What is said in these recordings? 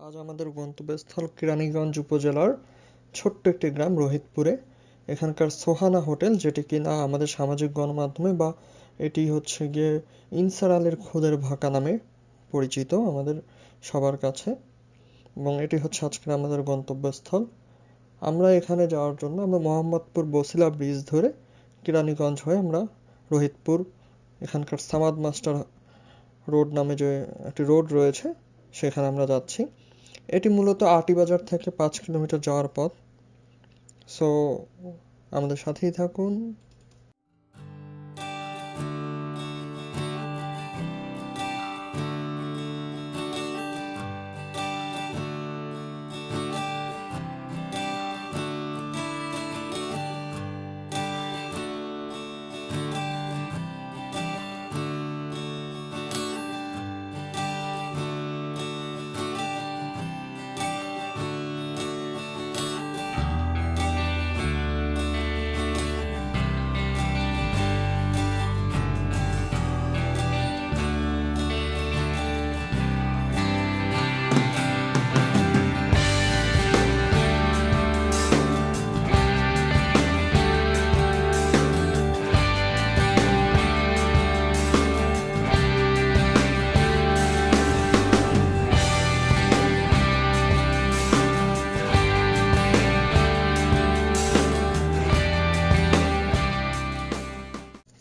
আজ আমাদের গন্তব্যস্থল কেরানীগঞ্জ উপজেলার ছোট্ট একটি গ্রাম রোহিতপুরে। এখানকার সোহানা হোটেল, যেটি কিনা আমাদের সামাজিক গণমাধ্যমে বা এটি হচ্ছে গিয়ে ইনসার আলীর খুদের ভাকা নামে পরিচিত আমাদের সবার কাছে, এবং এটি হচ্ছে আজকের আমাদের গন্তব্যস্থল। আমরা এখানে যাওয়ার জন্য আমরা মোহাম্মদপুর বছিলা ব্রিজ ধরে কেরানীগঞ্জ হয়ে আমরা রোহিতপুর, এখানকার সামাদ মাস্টার রোড নামে যে একটি রোড রয়েছে সেখানে আমরা যাচ্ছি। এটি মূলত আটিবাজার থেকে 5 কিলোমিটার যাওয়ার পথ। সো আমাদের সাথেই থাকুন।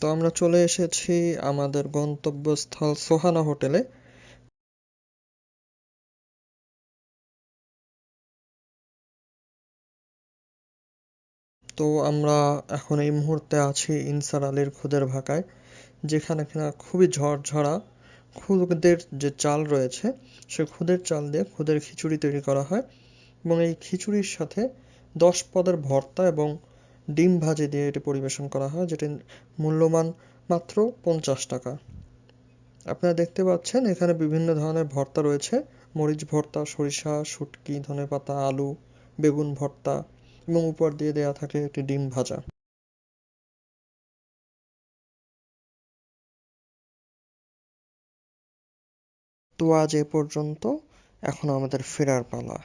তো আমরা চলে এসেছি আমাদের গন্তব্যস্থল সোহানা হোটেলে। তো আমরা এখন এই মুহূর্তে আছি ইনসার আলীর খুদের ভাকায়, যেখানে কিনা খুবই ঝরঝরা খুদের যে চাল রয়েছে সে খুদের চাল দিয়ে খুদের খিচুড়ি তৈরি করা হয়, এবং এই খিচুড়ির সাথে 10 পদের ভর্তা এবং ডিম ভাজি দিয়ে এটি পরিবেশন করা হয়, যেটির মূল্যমান মাত্র 50 টাকা। আপনারা দেখতে পাচ্ছেন এখানে বিভিন্ন ধরনের ভর্তা রয়েছে: মরিচ ভর্তা, সরিষা, শুটকি, ধনেপাতা, আলু, বেগুন ভর্তা, এবং উপর দিয়ে দেয়া থাকে একটি ডিম ভাজা। তো আজ এ পর্যন্ত, এখন আমাদের ফেরার পালা।